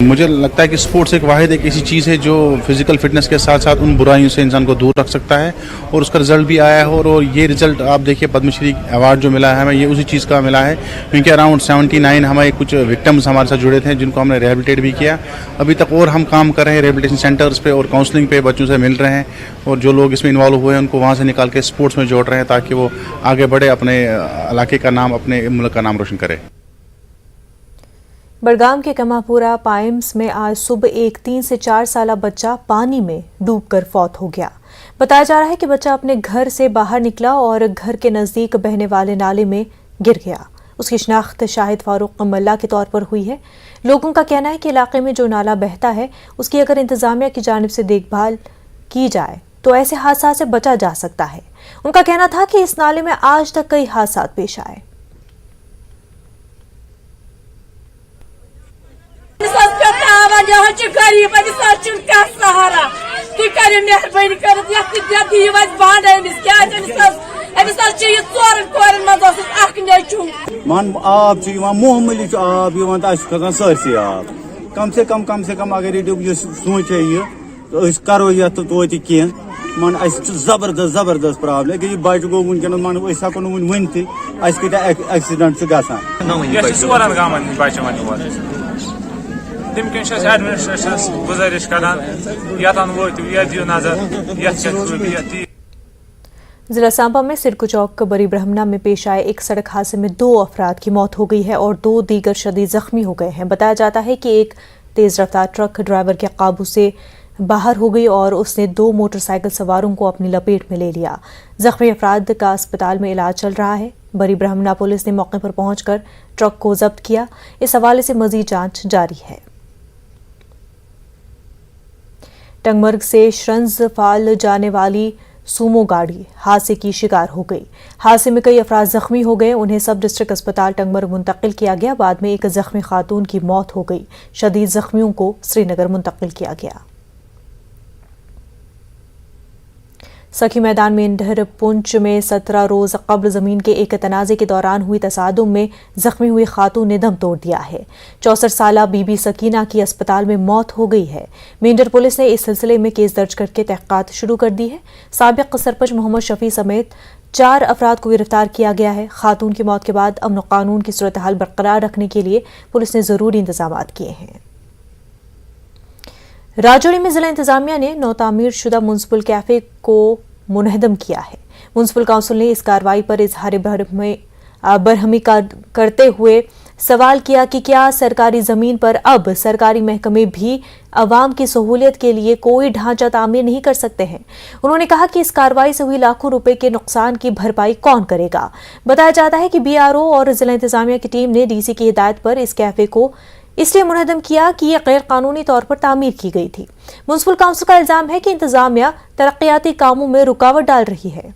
مجھے لگتا ہے کہ اسپورٹس ایک واحد ایک ایسی چیز ہے جو فزیکل فٹنس کے ساتھ ساتھ ان برائیوں سے انسان کو دور رکھ سکتا ہے، اور اس کا رزلٹ بھی آیا ہے. اور یہ رزلٹ آپ دیکھیے پدم شری ایوارڈ جو ملا ہے ہمیں، یہ اسی چیز کا ملا ہے، کیونکہ اراؤنڈ 79 ہمارے کچھ وکٹمز ہمارے ساتھ جڑے تھے جن کو ہم نے ریہیبلیٹیٹ بھی کیا. ابھی تک اور ہم کام کر رہے ہیں ریہیبلیٹیشن سینٹرز پہ اور کاؤنسلنگ پہ، بچوں سے مل رہے ہیں، اور جو لوگ اس میں انوالو ہوئے ہیں ان کو وہاں سے نکال کے اسپورٹس میں جوڑ رہے ہیں تاکہ وہ آگے بڑھے، اپنے علاقے کا نام، اپنے ملک کا نام روشن کرے. بڑگام کے کماپورہ پائمز میں آج صبح ایک 3 سے 4 سالہ بچہ پانی میں ڈوب کر فوت ہو گیا. بتایا جا رہا ہے کہ بچہ اپنے گھر سے باہر نکلا اور گھر کے نزدیک بہنے والے نالے میں گر گیا. اس کی شناخت شاہد فاروق ملا کے طور پر ہوئی ہے. لوگوں کا کہنا ہے کہ علاقے میں جو نالہ بہتا ہے اس کی اگر انتظامیہ کی جانب سے دیکھ بھال کی جائے تو ایسے حادثات سے بچا جا سکتا ہے. ان کا کہنا تھا کہ اس نالے میں آج تک کئی حادثات پیش آئے. مان آب معمولی آب کھسان سرسی آب کم سے کم اگر یہ سوچے یہ تو کرو یہ توتہ کی مان زبردست پرابلم اگر یہ بچہ گو ونکس مان ہکو نا ون تھی کتنا ایکسیڈنٹ گھان. تم کن ایڈمنسٹریشنس گزارش کران یتن واتو یہ دیو نظر یہ. ضلع سانبا میں سرکو چوک بری برہمنا میں پیش آئے ایک سڑک حادثے میں 2 افراد کی موت ہو گئی ہے اور 2 دیگر شدید زخمی ہو گئے ہیں. بتایا جاتا ہے کہ ایک تیز رفتار ٹرک ڈرائیور کے قابو سے باہر ہو گئی اور اس نے 2 موٹر سائیکل سواروں کو اپنی لپیٹ میں لے لیا. زخمی افراد کا اسپتال میں علاج چل رہا ہے. بری برہمنا پولیس نے موقع پر پہنچ کر ٹرک کو ضبط کیا. اس حوالے سے مزید جانچ جاری ہے. ٹنگمرگ سے شرنز فال جانے والی سومو گاڑی حادثے کی شکار ہو گئی. حادثے میں کئی افراد زخمی ہو گئے. انہیں سب ڈسٹرکٹ اسپتال ٹنگمرگ منتقل کیا گیا. بعد میں ایک زخمی خاتون کی موت ہو گئی. شدید زخمیوں کو سری نگر منتقل کیا گیا. سکھی میدان مینڈھر پونچھ میں 17 روز قبل زمین کے ایک تنازع کے دوران ہوئی تصادم میں زخمی ہوئی خاتون نے دم توڑ دیا ہے. 64 سالہ بی بی سکینہ کی اسپتال میں موت ہو گئی ہے. مینڈھر پولیس نے اس سلسلے میں کیس درج کر کے تحقیقات شروع کر دی ہے. سابق سرپنچ محمد شفیع سمیت 4 افراد کو گرفتار کیا گیا ہے. خاتون کی موت کے بعد امن و قانون کی صورتحال برقرار رکھنے کے لیے پولیس نے ضروری انتظامات کیے ہیں. راجوری میں ضلع انتظامیہ نے نو تعمیر شدہ میونسپل کیفے کو منہدم کیا ہے. میونسپل کونسل نے اس کارروائی پر اظہار برہمی کرتے ہوئے سوال کیا کہ کیا سرکاری زمین پر اب سرکاری محکمے بھی عوام کی سہولیت کے لیے کوئی ڈھانچہ تعمیر نہیں کر سکتے ہیں. انہوں نے کہا کہ اس کارروائی سے ہوئی لاکھوں روپے کے نقصان کی بھرپائی کون کرے گا. بتایا جاتا ہے کہ بی آر او اور ضلع انتظامیہ کی ٹیم نے ڈی سی کی ہدایت پر اس کیفے کو اس لیے منہدم کیا کہ یہ غیر قانونی طور پر تعمیر کی گئی تھی. میونسپل کونسل کا الزام ہے کہ انتظامیہ ترقیاتی کاموں میں رکاوٹ ڈال رہی ہے.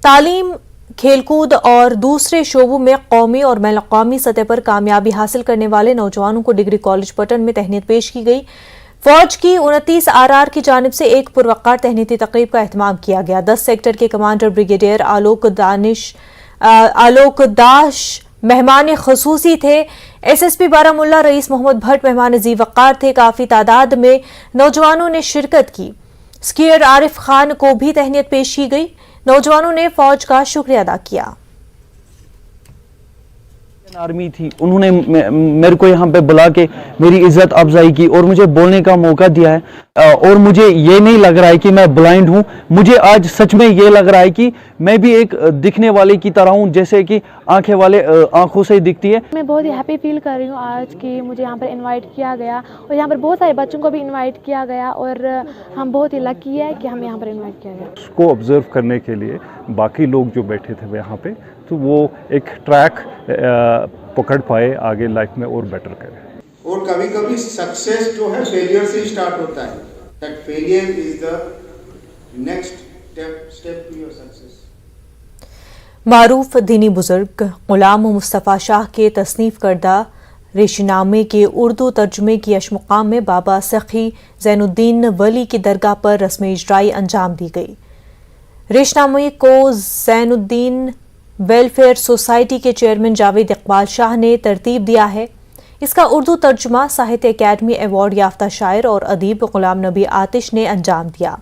تعلیم، کھیل کود اور دوسرے شعبوں میں قومی اور بین الاقوامی سطح پر کامیابی حاصل کرنے والے نوجوانوں کو ڈگری کالج پٹن میں تہنیت پیش کی گئی. فوج کی 29 RR کی جانب سے ایک پروقار تہنیتی تقریب کا اہتمام کیا گیا. 10 سیکٹر کے کمانڈر بریگیڈیئر آلوک داش مہمان خصوصی تھے. ایس ایس پی بارہمولہ رئیس محمد بھٹ مہمان ذی وقار تھے. کافی تعداد میں نوجوانوں نے شرکت کی. سکیئر عارف خان کو بھی تہنیت پیش کی گئی. نوجوانوں نے فوج کا شکریہ ادا کیا. آرمی تھی، انہوں نے میرے کو یہاں پہ بلا کے میری عزت افزائی کی اور مجھے بولنے کا موقع دیا ہے. اور مجھے یہ نہیں لگ رہا ہے کہ میں بلائنڈ ہوں. مجھے آج سچ میں یہ لگ رہا ہے کہ میں بھی ایک دکھنے والے کی طرح ہوں، جیسے کہ آنکھیں والے آنکھوں سے دکھتی ہے. میں بہت ہی ہیپی فیل کر رہی ہوں آج کہ مجھے یہاں پر انوائٹ کیا گیا اور یہاں پر بہت سارے بچوں کو بھی انوائٹ کیا گیا اور ہم بہت ہی لکی ہے کہ ہم یہاں پر انوائٹ کیا گیا. اس کو آبزرو کرنے کے لیے باقی لوگ جو بیٹھے تھے یہاں پہ، تو وہ ایک ٹریک پکڑ پائے آگے لائف میں اور بیٹر کرے. اور کبھی کبھی سکسیس جو ہے فیلئر سے اسٹارٹ ہوتا ہے. That failure is the next step to your success. معروف دینی بزرگ غلام مصطفیٰ شاہ کے تصنیف کردہ ریشی نامے کے اردو ترجمے کی اشمقام میں بابا سخی زین الدین ولی کی درگاہ پر رسم اجرائی انجام دی گئی. ریشی نامے کو زین الدین ویلفیئر سوسائٹی کے چیئرمین جاوید اقبال شاہ نے ترتیب دیا ہے۔ اس کا اردو ترجمہ ساہتیہ اکیڈمی ایوارڈ یافتہ شاعر اور ادیب غلام نبی آتش نے انجام دیا۔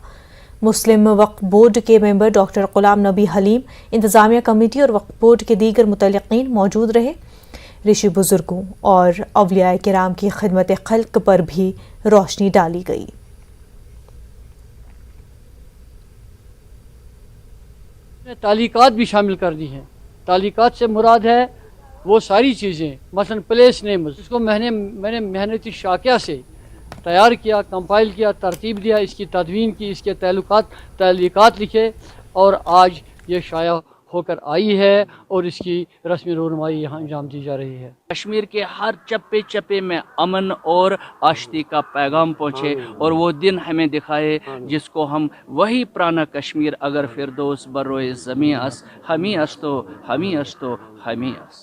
مسلم وقف بورڈ کے ممبر ڈاکٹر غلام نبی حلیم، انتظامیہ کمیٹی اور وقف بورڈ کے دیگر متعلقین موجود رہے۔ رشی بزرگوں اور اولیاء کرام کی خدمت خلق پر بھی روشنی ڈالی گئی۔ تعلیقات بھی شامل کر دی ہیں۔ تعلیقات سے مراد ہے وہ ساری چیزیں، مثلا پلیس نیمز، اس کو میں نے محنتی شاکیہ سے تیار کیا، کمپائل کیا، ترتیب دیا، اس کی تدوین کی، اس کے تعلیقات لکھے، اور آج یہ شائع ہو کر آئی ہے اور اس کی رسمی رونمائی یہاں انجام دی جا رہی ہے۔ کشمیر کے ہر چپے چپے میں امن اور آشتی کا پیغام پہنچے اور وہ دن ہمیں دکھائے جس کو ہم وہی پرانا کشمیر اگر فردوس بروئے زمیں اس ہمیں اس تو ہمیں اس تو ہمیں اس۔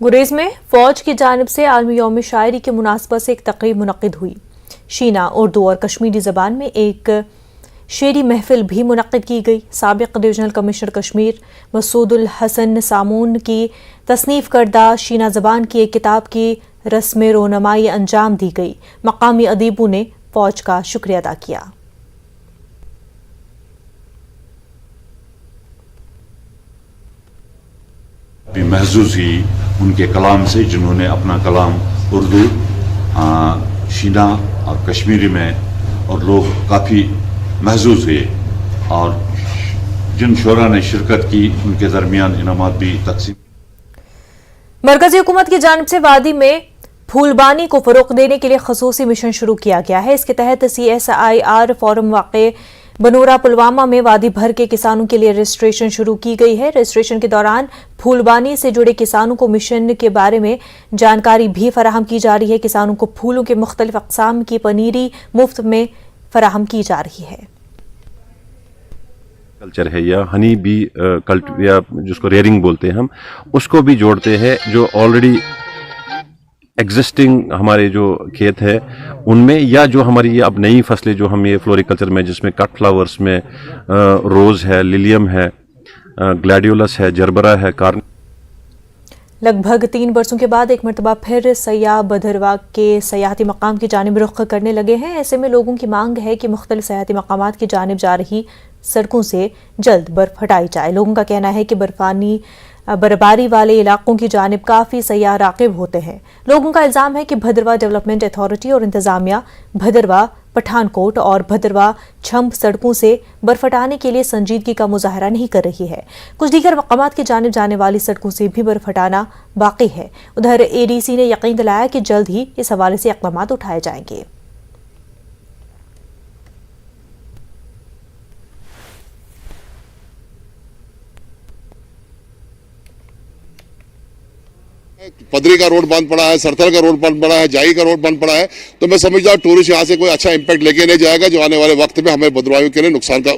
گریز میں فوج کی جانب سے عالمی یوم شاعری کے مناسبت سے ایک تقریب منعقد ہوئی۔ شینا اردو اور کشمیری زبان میں ایک شعری محفل بھی منعقد کی گئی۔ سابق ڈویژنل کمشنر کشمیر مسعود الحسن سامون کی تصنیف کردہ شینا زبان کی ایک کتاب کی رسم رونمائی انجام دی گئی۔ مقامی ادیبوں نے فوج کا شکریہ ادا کیا۔ بھی محظوظ ہوئی ان کے کلام سے، جنہوں نے اپنا کلام اردو، شینا اور کشمیری میں، اور لوگ کافی محظوظ ہوئے، اور جن شعراء نے شرکت کی ان کے درمیان انعامات بھی تقسیم۔ مرکزی حکومت کی جانب سے وادی میں پھولبانی کو فروغ دینے کے لیے خصوصی مشن شروع کیا گیا ہے۔ اس کے تحت CSIR فورم واقع بنورا پلوامہ میں وادی بھر کے کسانوں کے لیے رجسٹریشن شروع کی گئی ہے۔ رجسٹریشن کے دوران پھولبانی سے جڑے کسانوں کو مشن کے بارے میں جانکاری بھی فراہم کی جا رہی ہے۔ کسانوں کو پھولوں کے مختلف اقسام کی پنیری مفت میں فراہم کی جا رہی ہے۔ کلچر ہے یا ہنی بی یا جس کو ریئرنگ بولتے ہیں ہم، اس کو بھی جوڑتے ہیں جو آلریڈی ایگزسٹنگ ہمارے جو کھیت ہے ان میں، یا جو ہماری یہ اب نئی فصلیں جو ہم یہ فلوریکلچر میں، جس میں کٹ فلاورز میں روز ہے، للیم ہے، گلیڈیولس ہے، جربرا ہے، لگ بھگ 3 برسوں کے بعد ایک مرتبہ پھر سیاح بھدرواہ کے سیاحتی مقام کی جانب رخ کرنے لگے ہیں۔ ایسے میں لوگوں کی مانگ ہے کہ مختلف سیاحتی مقامات کی جانب جا رہی سڑکوں سے جلد برف ہٹائی جائے۔ لوگوں کا کہنا ہے کہ برفباری والے علاقوں کی جانب کافی سیاح راغب ہوتے ہیں۔ لوگوں کا الزام ہے کہ بھدرواہ ڈیولپمنٹ اتھارٹی اور انتظامیہ بھدرواہ، پٹھان کوٹ اور بھدرواہ چھمب سڑکوں سے برف ہٹانے کے لیے سنجیدگی کا مظاہرہ نہیں کر رہی ہے۔ کچھ دیگر مقامات کی جانب جانے والی سڑکوں سے بھی برف ہٹانا باقی ہے۔ ادھر ADC نے یقین دلایا کہ جلد ہی اس حوالے سے اقدامات اٹھائے جائیں گے۔ پدری کا روڈ بند پڑا ہے، سرتل کا روڈ بند پڑا ہے، جائی کا روڈ بند پڑا ہے، تو میں سمجھتا ہوں ٹورسٹ یہاں سے کوئی اچھا امپیکٹ لے کے نہیں جائے گا جو آنے والے وقت میں ہمیں بدروائیوں کے لیے نقصان کا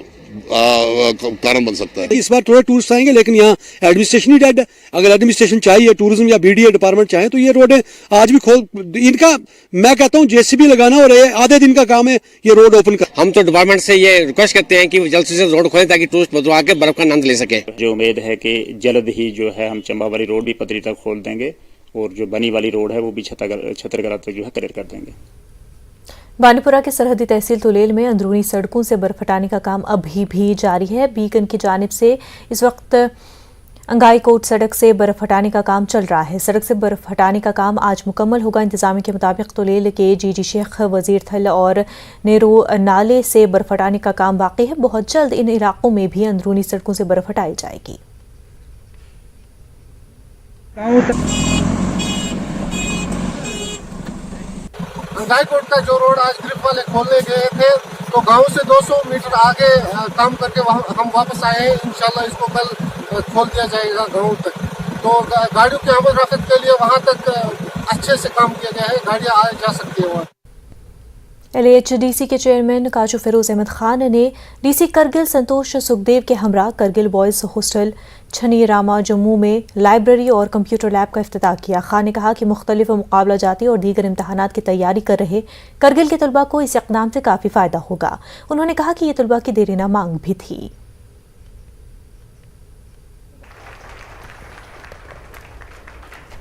کارن بن سکتا ہے۔ اس بار تھوڑے ٹورسٹ آئیں گے لیکن یہاں ایڈمنسٹریشن ہی ڈیڈ ہے۔ اگر ایڈمنسٹریشن چاہیے، ٹورزم یا BDA ڈپارٹمنٹ چاہیں تو یہ روڈیں آج بھی ان کا میں کہتا ہوں JCB لگانا اور آدھے دن کا کام ہے یہ روڈ اوپن کر۔ ہم تو ڈپارٹمنٹ سے یہ ریکویسٹ کرتے ہیں کہ وہ جلد سے روڈ کھولیں تاکہ ٹورسٹ بدرواہ کے برف کا آنند لے سکے۔ جو امید ہے کہ جلد ہی جو ہے ہم چمبا والی روڈ بھی پدری تک کھول دیں گے اور جو بنی والی روڈ ہے وہ بھی چھترگڑھ تک جو ہے کلیئر کر دیں گے۔ بانی پورہ کے سرحدی تحصیل تولیل میں اندرونی سڑکوں سے برف ہٹانے کا کام ابھی بھی جاری ہے۔ بیکن کی جانب سے اس وقت انگائی کوٹ سڑک سے برف ہٹانے کا کام چل رہا ہے۔ سڑک سے برف ہٹانے کا کام آج مکمل ہوگا۔ انتظامیہ کے مطابق تولیل کے GG شیخ وزیر تھل اور نیرو نالے سے برف ہٹانے کا کام باقی ہے۔ بہت جلد ان علاقوں میں بھی اندرونی سڑکوں سے برف ہٹائی جائے گی۔ انگائی کوٹ کا جو روڈ آج گرپ والے کھولنے گئے تھے تو گاؤں سے 200 میٹر آگے کام کر کے ہم واپس آئے ہیں۔ انشاءاللہ اس کو کل کھول دیا جائے گا گاؤں تک، تو گاڑیوں کی آمد رفت کے لیے وہاں تک اچھے سے کام کیا گیا ہے، گاڑیاں آ جا سکتی ہیں وہاں۔ LHDC کے چیئرمین کاجو فیروز احمد خان نے DC کرگل سنتوش سکھدیو کے ہمراہ کرگل بوائز ہاسٹل چھنی راما جموں میں لائبریری اور کمپیوٹر لیب کا افتتاح کیا۔ خان نے کہا کہ مختلف مقابلہ جاتی اور دیگر امتحانات کی تیاری کر رہے کرگل کے طلباء کو اس اقدام سے کافی فائدہ ہوگا۔ انہوں نے کہا کہ یہ طلباء کی دیرینہ مانگ بھی تھی۔